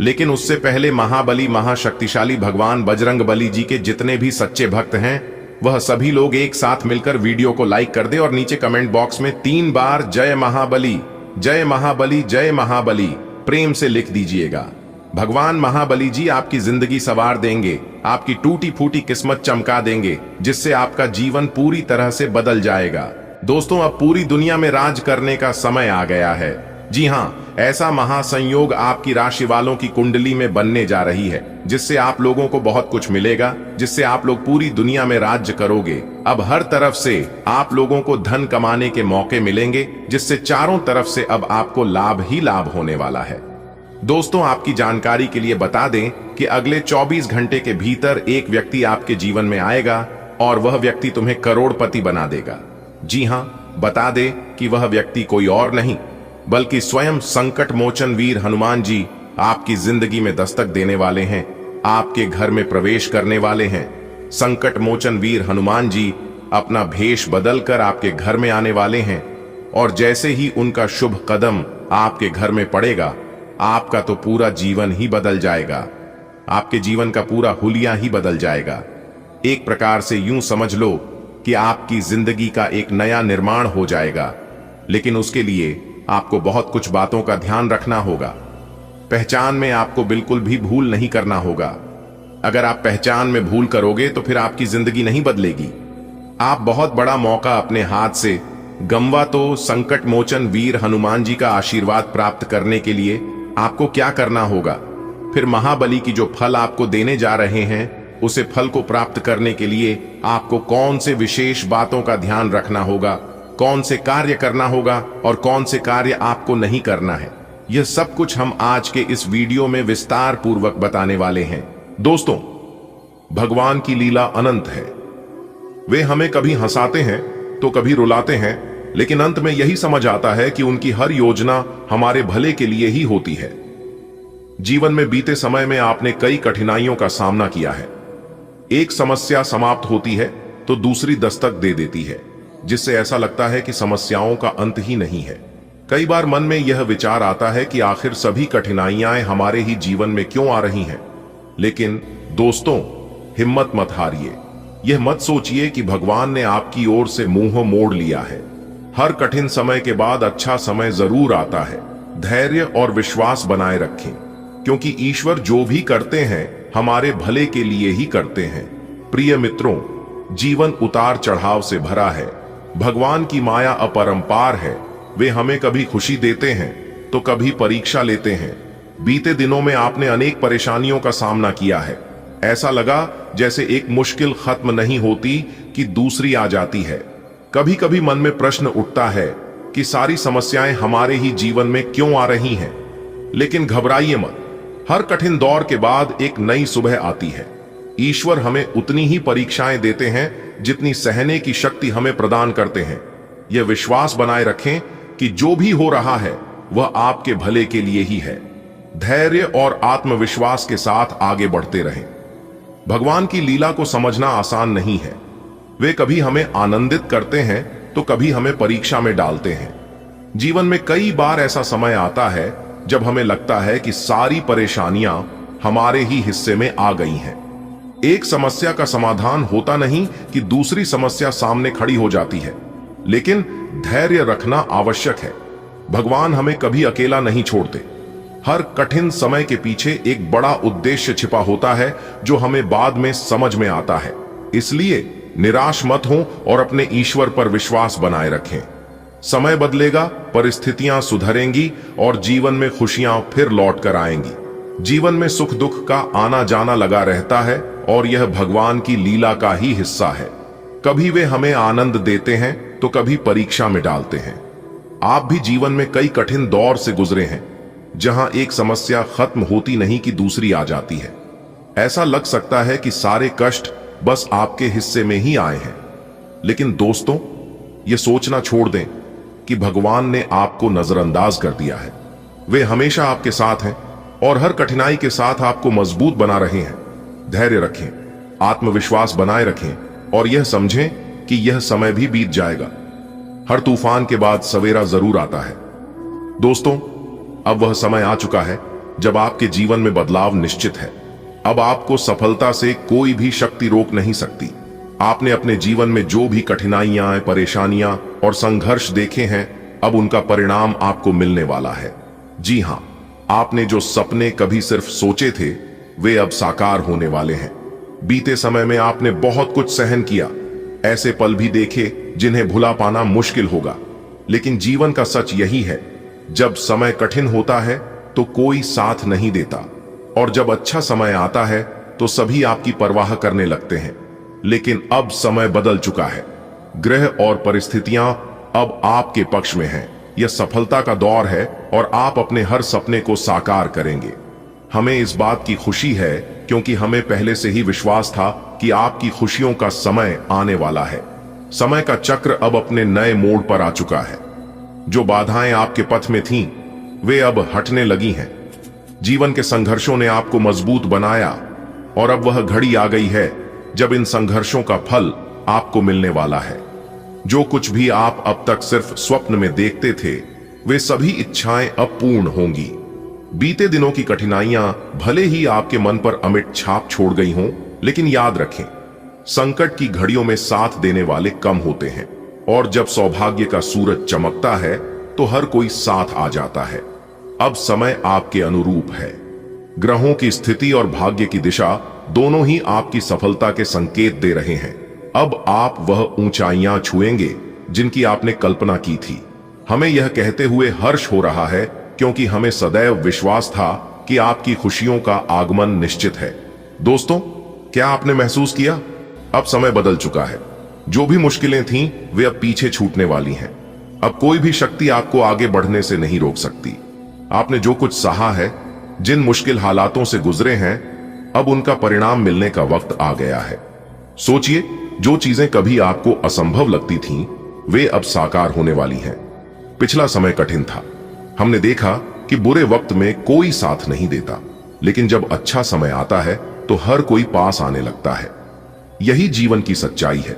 लेकिन उससे पहले महाबली महाशक्तिशाली भगवान बजरंगबली जी के जितने भी सच्चे भक्त हैं वह सभी लोग एक साथ मिलकर वीडियो को लाइक कर दे और नीचे कमेंट बॉक्स में 3 बार जय महाबली जय महाबली जय महाबली प्रेम से लिख दीजिएगा। भगवान महाबली जी आपकी जिंदगी संवार देंगे, आपकी टूटी फूटी किस्मत चमका देंगे, जिससे आपका जीवन पूरी तरह से बदल जाएगा। दोस्तों, अब पूरी दुनिया में राज करने का समय आ गया है। जी हां, ऐसा महासंयोग आपकी राशि वालों की कुंडली में बनने जा रही है, जिससे आप लोगों को बहुत कुछ मिलेगा, जिससे आप लोग पूरी दुनिया में राज्य करोगे। अब हर तरफ से आप लोगों को धन कमाने के मौके मिलेंगे, जिससे चारों तरफ से अब आपको लाभ ही लाभ होने वाला है। दोस्तों, आपकी जानकारी के लिए बता दें कि अगले 24 घंटे के भीतर एक व्यक्ति आपके जीवन में आएगा और वह व्यक्ति तुम्हें करोड़पति बना देगा। जी हां, बता दें कि वह व्यक्ति कोई और नहीं बल्कि स्वयं संकट मोचन वीर हनुमान जी आपकी जिंदगी में दस्तक देने वाले हैं, आपके घर में प्रवेश करने वाले हैं। संकट मोचन वीर हनुमान जी अपना भेष बदलकर आपके घर में आने वाले हैं और जैसे ही उनका शुभ कदम आपके घर में पड़ेगा, आपका तो पूरा जीवन ही बदल जाएगा, आपके जीवन का पूरा हुलिया ही बदल जाएगा। एक प्रकार से यूं समझ लो कि आपकी जिंदगी का एक नया निर्माण हो जाएगा। लेकिन उसके लिए आपको बहुत कुछ बातों का ध्यान रखना होगा। पहचान में आपको बिल्कुल भी भूल नहीं करना होगा। अगर आप पहचान में भूल करोगे तो फिर आपकी जिंदगी नहीं बदलेगी। आप बहुत बड़ा मौका अपने हाथ से गंवा तो संकट मोचन वीर हनुमान जी का आशीर्वाद प्राप्त करने के लिए आपको क्या करना होगा, फिर महाबली की जो फल आपको देने जा रहे हैं उसे फल को प्राप्त करने के लिए आपको कौन से विशेष बातों का ध्यान रखना होगा, कौन से कार्य करना होगा और कौन से कार्य आपको नहीं करना है, यह सब कुछ हम आज के इस वीडियो में विस्तार पूर्वक बताने वाले हैं। दोस्तों, भगवान की लीला अनंत है। वे हमें कभी हंसाते हैं तो कभी रुलाते हैं, लेकिन अंत में यही समझ आता है कि उनकी हर योजना हमारे भले के लिए ही होती है। जीवन में बीते समय में आपने कई कठिनाइयों का सामना किया है। एक समस्या समाप्त होती है तो दूसरी दस्तक दे देती है, जिससे ऐसा लगता है कि समस्याओं का अंत ही नहीं है। कई बार मन में यह विचार आता है कि आखिर सभी कठिनाइयां हमारे ही जीवन में क्यों आ रही हैं। लेकिन दोस्तों, हिम्मत मत हारिए। यह मत सोचिए कि भगवान ने आपकी ओर से मुंह मोड़ लिया है। हर कठिन समय के बाद अच्छा समय जरूर आता है। धैर्य और विश्वास बनाए रखें, क्योंकि ईश्वर जो भी करते हैं हमारे भले के लिए ही करते हैं। प्रिय मित्रों, जीवन उतार चढ़ाव से भरा है। भगवान की माया अपरंपार है। वे हमें कभी खुशी देते हैं तो कभी परीक्षा लेते हैं। बीते दिनों में आपने अनेक परेशानियों का सामना किया है। ऐसा लगा जैसे एक मुश्किल खत्म नहीं होती कि दूसरी आ जाती है। कभी कभी मन में प्रश्न उठता है कि सारी समस्याएं हमारे ही जीवन में क्यों आ रही हैं। लेकिन घबराइए मत, हर कठिन दौर के बाद एक नई सुबह आती है। ईश्वर हमें उतनी ही परीक्षाएं देते हैं जितनी सहने की शक्ति हमें प्रदान करते हैं। यह विश्वास बनाए रखें कि जो भी हो रहा है वह आपके भले के लिए ही है। धैर्य और आत्मविश्वास के साथ आगे बढ़ते रहें। भगवान की लीला को समझना आसान नहीं है। वे कभी हमें आनंदित करते हैं तो कभी हमें परीक्षा में डालते हैं। जीवन में कई बार ऐसा समय आता है जब हमें लगता है कि सारी परेशानियां हमारे ही हिस्से में आ गई हैं। एक समस्या का समाधान होता नहीं कि दूसरी समस्या सामने खड़ी हो जाती है। लेकिन धैर्य रखना आवश्यक है। भगवान हमें कभी अकेला नहीं छोड़ते। हर कठिन समय के पीछे एक बड़ा उद्देश्य छिपा होता है जो हमें बाद में समझ में आता है। इसलिए निराश मत हो और अपने ईश्वर पर विश्वास बनाए रखें। समय बदलेगा, परिस्थितियां सुधरेंगी और जीवन में खुशियां फिर लौट कर आएंगी। जीवन में सुख दुख का आना जाना लगा रहता है और यह भगवान की लीला का ही हिस्सा है। कभी वे हमें आनंद देते हैं तो कभी परीक्षा में डालते हैं। आप भी जीवन में कई कठिन दौर से गुजरे हैं, जहां एक समस्या खत्म होती नहीं कि दूसरी आ जाती है। ऐसा लग सकता है कि सारे कष्ट बस आपके हिस्से में ही आए हैं, लेकिन दोस्तों, ये सोचना छोड़ दें कि भगवान ने आपको नजरअंदाज कर दिया है। वे हमेशा आपके साथ हैं और हर कठिनाई के साथ आपको मजबूत बना रहे हैं। धैर्य रखें, आत्मविश्वास बनाए रखें और यह समझें कि यह समय भी बीत जाएगा। हर तूफान के बाद सवेरा जरूर आता है। दोस्तों, अब वह समय आ चुका है जब आपके जीवन में बदलाव निश्चित है। अब आपको सफलता से कोई भी शक्ति रोक नहीं सकती। आपने अपने जीवन में जो भी कठिनाइयां, परेशानियां और संघर्ष देखे हैं, अब उनका परिणाम आपको मिलने वाला है। जी हां, आपने जो सपने कभी सिर्फ सोचे थे, वे अब साकार होने वाले हैं। बीते समय में आपने बहुत कुछ सहन किया, ऐसे पल भी देखे जिन्हें भुला पाना मुश्किल होगा। लेकिन जीवन का सच यही है, जब समय कठिन होता है तो कोई साथ नहीं देता, और जब अच्छा समय आता है तो सभी आपकी परवाह करने लगते हैं। लेकिन अब समय बदल चुका है। ग्रह और परिस्थितियां अब आपके पक्ष में हैं। यह सफलता का दौर है और आप अपने हर सपने को साकार करेंगे। हमें इस बात की खुशी है क्योंकि हमें पहले से ही विश्वास था कि आपकी खुशियों का समय आने वाला है। समय का चक्र अब अपने नए मोड़ पर आ चुका है। जो बाधाएं आपके पथ में थीं, वे अब हटने लगी हैं। जीवन के संघर्षों ने आपको मजबूत बनाया और अब वह घड़ी आ गई है जब इन संघर्षों का फल आपको मिलने वाला है। जो कुछ भी आप अब तक सिर्फ स्वप्न में देखते थे, वे सभी इच्छाएं अब पूर्ण होंगी। बीते दिनों की कठिनाइयां भले ही आपके मन पर अमिट छाप छोड़ गई हों, लेकिन याद रखें, संकट की घड़ियों में साथ देने वाले कम होते हैं, और जब सौभाग्य का सूरज चमकता है तो हर कोई साथ आ जाता है। अब समय आपके अनुरूप है। ग्रहों की स्थिति और भाग्य की दिशा दोनों ही आपकी सफलता के संकेत दे रहे हैं। अब आप वह ऊंचाइयां छुएंगे जिनकी आपने कल्पना की थी। हमें यह कहते हुए हर्ष हो रहा है क्योंकि हमें सदैव विश्वास था कि आपकी खुशियों का आगमन निश्चित है। दोस्तों, क्या आपने महसूस किया? अब समय बदल चुका है। जो भी मुश्किलें थीं, वे अब पीछे छूटने वाली हैं। अब कोई भी शक्ति आपको आगे बढ़ने से नहीं रोक सकती। आपने जो कुछ सहा है, जिन मुश्किल हालातों से गुजरे हैं, अब उनका परिणाम मिलने का वक्त आ गया है। सोचिए, जो चीजें कभी आपको असंभव लगती थीं, वे अब साकार होने वाली हैं। पिछला समय कठिन था। हमने देखा कि बुरे वक्त में कोई साथ नहीं देता, लेकिन जब अच्छा समय आता है तो हर कोई पास आने लगता है। यही जीवन की सच्चाई है।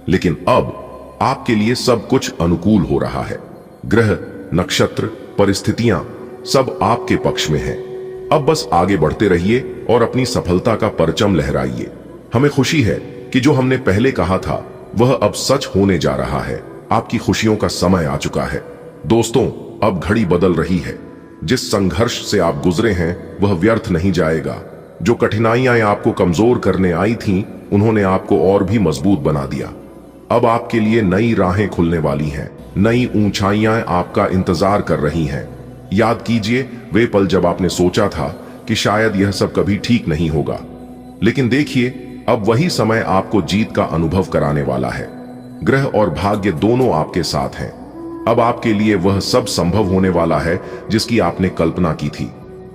लेकिन अब आपके लिए सब कुछ अनुकूल हो रहा है। ग्रह, नक्षत्र, परिस्थितियां सब आपके पक्ष में हैं। अब बस आगे बढ़ते रहिए और अपनी सफलता का परचम लहराइए। हमें खुशी है कि जो हमने पहले कहा था वह अब सच होने जा रहा है। आपकी खुशियों का समय आ चुका है। दोस्तों, अब घड़ी बदल रही है। जिस संघर्ष से आप गुजरे हैं वह व्यर्थ नहीं जाएगा। जो कठिनाइयां आपको कमजोर करने आई थीं, उन्होंने आपको और भी मजबूत बना दिया। अब आपके लिए नई राहें खुलने वाली हैं। नई ऊंचाइयां आपका इंतजार कर रही हैं। याद कीजिए वे पल जब आपने सोचा था कि शायद यह सब कभी ठीक नहीं होगा, लेकिन देखिए, अब वही समय आपको जीत का अनुभव कराने वाला है। ग्रह और भाग्य दोनों आपके साथ हैं। अब आपके लिए वह सब संभव होने वाला है जिसकी आपने कल्पना की थी।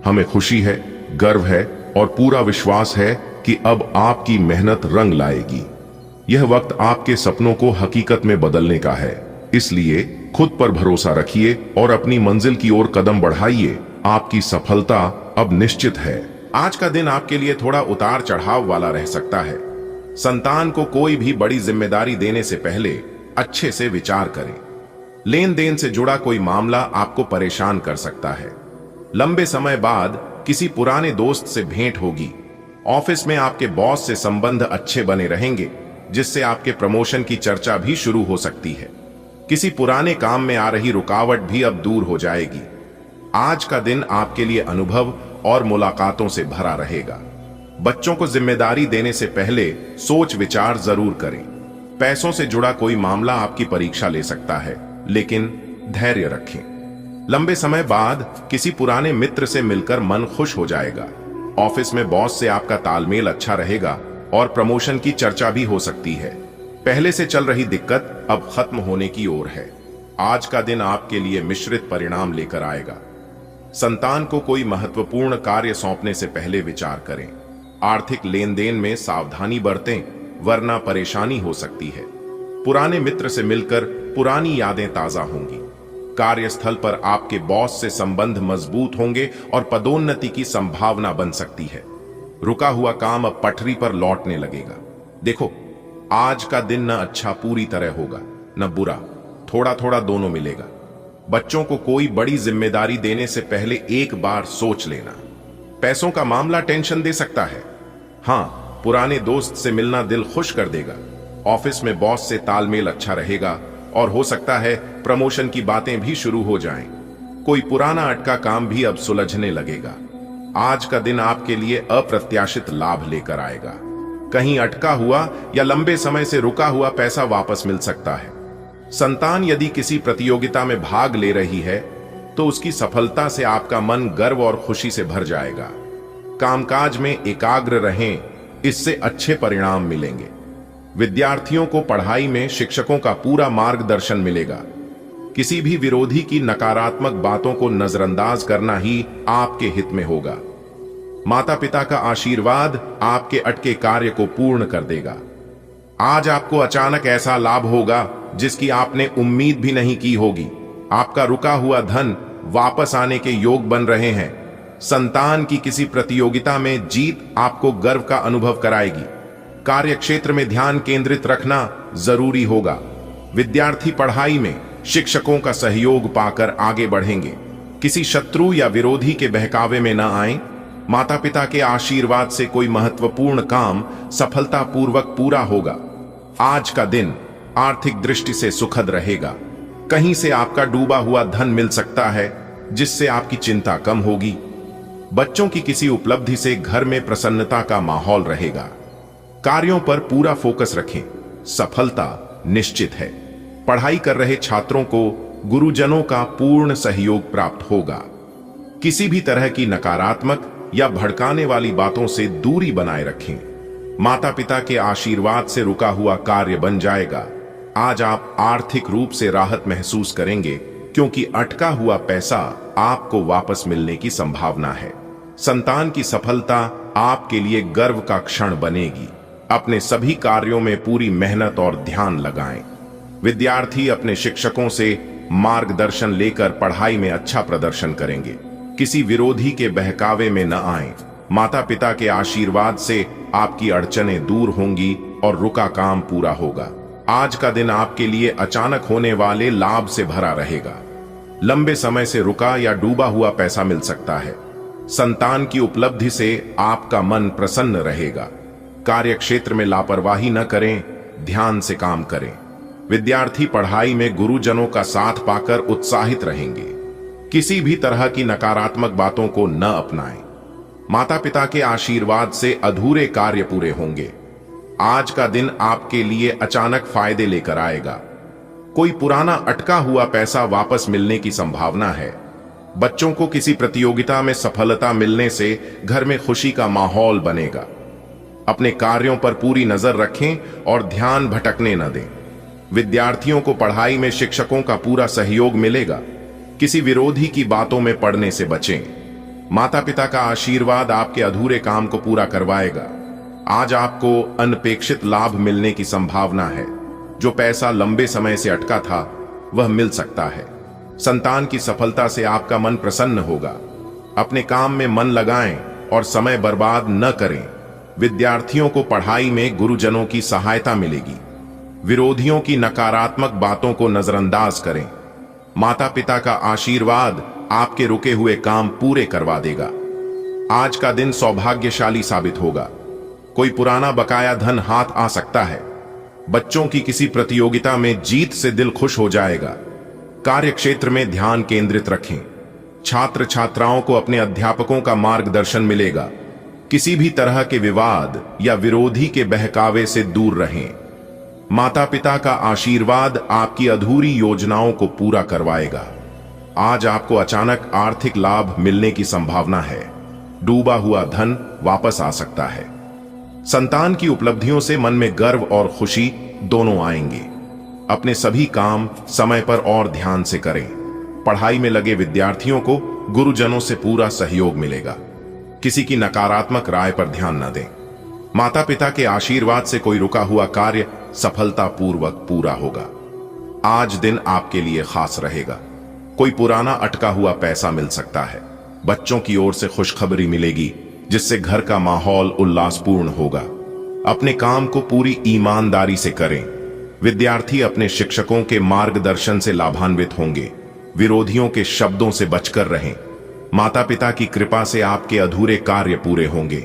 हमें खुशी है, गर्व है और पूरा विश्वास है कि अब आपकी मेहनत रंग लाएगी। यह वक्त आपके सपनों को हकीकत में बदलने का है। इसलिए खुद पर भरोसा रखिए और अपनी मंजिल की ओर कदम बढ़ाइए। आपकी सफलता अब निश्चित है। आज का दिन आपके लिए थोड़ा उतार चढ़ाव वाला रह सकता है। संतान को कोई भी बड़ी जिम्मेदारी देने से पहले अच्छे से विचार करें। लेन देन से जुड़ा कोई मामला आपको परेशान कर सकता है। लंबे समय बाद किसी पुराने दोस्त से भेंट होगी। ऑफिस में आपके बॉस से संबंध अच्छे बने रहेंगे, जिससे आपके प्रमोशन की चर्चा भी शुरू हो सकती है। किसी पुराने काम में आ रही रुकावट भी अब दूर हो जाएगी। आज का दिन आपके लिए अनुभव और मुलाकातों से भरा रहेगा। बच्चों को जिम्मेदारी देने से पहले सोच विचार जरूर करें। पैसों से जुड़ा कोई मामला आपकी परीक्षा ले सकता है, लेकिन धैर्य रखें। लंबे समय बाद किसी पुराने मित्र से मिलकर मन खुश हो जाएगा। ऑफिस में बॉस से आपका तालमेल अच्छा रहेगा और प्रमोशन की चर्चा भी हो सकती है। पहले से चल रही दिक्कत अब खत्म होने की ओर है। आज का दिन आपके लिए मिश्रित परिणाम लेकर आएगा। संतान को कोई महत्वपूर्ण कार्य सौंपने से पहले विचार करें। आर्थिक लेन देन में सावधानी बरतें, वरना परेशानी हो सकती है। पुराने मित्र से मिलकर पुरानी यादें ताजा होंगी। कार्यस्थल पर आपके बॉस से संबंध मजबूत होंगे और पदोन्नति की संभावना बन सकती है। रुका हुआ काम अब पटरी पर लौटने लगेगा। देखो, आज का दिन न अच्छा पूरी तरह होगा, न बुरा, थोड़ा थोड़ा दोनों मिलेगा। बच्चों को कोई बड़ी जिम्मेदारी देने से पहले एक बार सोच लेना। पैसों का मामला टेंशन दे सकता है। हाँ, पुराने दोस्त से मिलना दिल खुश कर देगा। ऑफिस में बॉस से तालमेल अच्छा रहेगा और हो सकता है प्रमोशन की बातें भी शुरू हो जाएं। कोई पुराना अटका काम भी अब सुलझने लगेगा। आज का दिन आपके लिए अप्रत्याशित लाभ लेकर आएगा। कहीं अटका हुआ या लंबे समय से रुका हुआ पैसा वापस मिल सकता है। संतान यदि किसी प्रतियोगिता में भाग ले रही है तो उसकी सफलता से आपका मन गर्व और खुशी से भर जाएगा। कामकाज में एकाग्र रहें, इससे अच्छे परिणाम मिलेंगे। विद्यार्थियों को पढ़ाई में शिक्षकों का पूरा मार्गदर्शन मिलेगा। किसी भी विरोधी की नकारात्मक बातों को नजरअंदाज करना ही आपके हित में होगा। माता पिता का आशीर्वाद आपके अटके कार्य को पूर्ण कर देगा। आज आपको अचानक ऐसा लाभ होगा जिसकी आपने उम्मीद भी नहीं की होगी। आपका रुका हुआ धन वापस आने के योग बन रहे हैं। संतान की किसी प्रतियोगिता में जीत आपको गर्व का अनुभव कराएगी। कार्य क्षेत्र में ध्यान केंद्रित रखना जरूरी होगा। विद्यार्थी पढ़ाई में शिक्षकों का सहयोग पाकर आगे बढ़ेंगे। किसी शत्रु या विरोधी के बहकावे में न आएं। माता पिता के आशीर्वाद से कोई महत्वपूर्ण काम सफलतापूर्वक पूरा होगा। आज का दिन आर्थिक दृष्टि से सुखद रहेगा। कहीं से आपका डूबा हुआ धन मिल सकता है, जिससे आपकी चिंता कम होगी। बच्चों की किसी उपलब्धि से घर में प्रसन्नता का माहौल रहेगा। कार्यों पर पूरा फोकस रखें, सफलता निश्चित है। पढ़ाई कर रहे छात्रों को गुरुजनों का पूर्ण सहयोग प्राप्त होगा। किसी भी तरह की नकारात्मक या भड़काने वाली बातों से दूरी बनाए रखें। माता पिता के आशीर्वाद से रुका हुआ कार्य बन जाएगा। आज आप आर्थिक रूप से राहत महसूस करेंगे, क्योंकि अटका हुआ पैसा आपको वापस मिलने की संभावना है। संतान की सफलता आपके लिए गर्व का क्षण बनेगी। अपने सभी कार्यों में पूरी मेहनत और ध्यान लगाएं। विद्यार्थी अपने शिक्षकों से मार्गदर्शन लेकर पढ़ाई में अच्छा प्रदर्शन करेंगे। किसी विरोधी के बहकावे में न आएं। माता पिता के आशीर्वाद से आपकी अड़चनें दूर होंगी और रुका काम पूरा होगा। आज का दिन आपके लिए अचानक होने वाले लाभ से भरा रहेगा। लंबे समय से रुका या डूबा हुआ पैसा मिल सकता है। संतान की उपलब्धि से आपका मन प्रसन्न रहेगा। कार्य क्षेत्र में लापरवाही न करें, ध्यान से काम करें। विद्यार्थी पढ़ाई में गुरुजनों का साथ पाकर उत्साहित रहेंगे। किसी भी तरह की नकारात्मक बातों को न अपनाएं। माता पिता के आशीर्वाद से अधूरे कार्य पूरे होंगे। आज का दिन आपके लिए अचानक फायदे लेकर आएगा। कोई पुराना अटका हुआ पैसा वापस मिलने की संभावना है। बच्चों को किसी प्रतियोगिता में सफलता मिलने से घर में खुशी का माहौल बनेगा। अपने कार्यों पर पूरी नजर रखें और ध्यान भटकने न दें। विद्यार्थियों को पढ़ाई में शिक्षकों का पूरा सहयोग मिलेगा। किसी विरोधी की बातों में पड़ने से बचें। माता पिता का आशीर्वाद आपके अधूरे काम को पूरा करवाएगा। आज आपको अनपेक्षित लाभ मिलने की संभावना है। जो पैसा लंबे समय से अटका था, वह मिल सकता है। संतान की सफलता से आपका मन प्रसन्न होगा। अपने काम में मन लगाएं और समय बर्बाद न करें। विद्यार्थियों को पढ़ाई में गुरुजनों की सहायता मिलेगी। विरोधियों की नकारात्मक बातों को नजरअंदाज करें। माता पिता का आशीर्वाद आपके रुके हुए काम पूरे करवा देगा। आज का दिन सौभाग्यशाली साबित होगा। कोई पुराना बकाया धन हाथ आ सकता है। बच्चों की किसी प्रतियोगिता में जीत से दिल खुश हो जाएगा। कार्य क्षेत्र में ध्यान केंद्रित रखें। छात्र छात्राओं को अपने अध्यापकों का मार्गदर्शन मिलेगा। किसी भी तरह के विवाद या विरोधी के बहकावे से दूर रहें। माता पिता का आशीर्वाद आपकी अधूरी योजनाओं को पूरा करवाएगा। आज आपको अचानक आर्थिक लाभ मिलने की संभावना है। डूबा हुआ धन वापस आ सकता है। संतान की उपलब्धियों से मन में गर्व और खुशी दोनों आएंगे। अपने सभी काम समय पर और ध्यान से करें। पढ़ाई में लगे विद्यार्थियों को गुरुजनों से पूरा सहयोग मिलेगा। किसी की नकारात्मक राय पर ध्यान न दें। माता पिता के आशीर्वाद से कोई रुका हुआ कार्य सफलतापूर्वक पूरा होगा। आज दिन आपके लिए खास रहेगा। कोई पुराना अटका हुआ पैसा मिल सकता है। बच्चों की ओर से खुशखबरी मिलेगी, जिससे घर का माहौल उल्लासपूर्ण होगा। अपने काम को पूरी ईमानदारी से करें। विद्यार्थी अपने शिक्षकों के मार्गदर्शन से लाभान्वित होंगे। विरोधियों के शब्दों से बचकर रहें। माता पिता की कृपा से आपके अधूरे कार्य पूरे होंगे।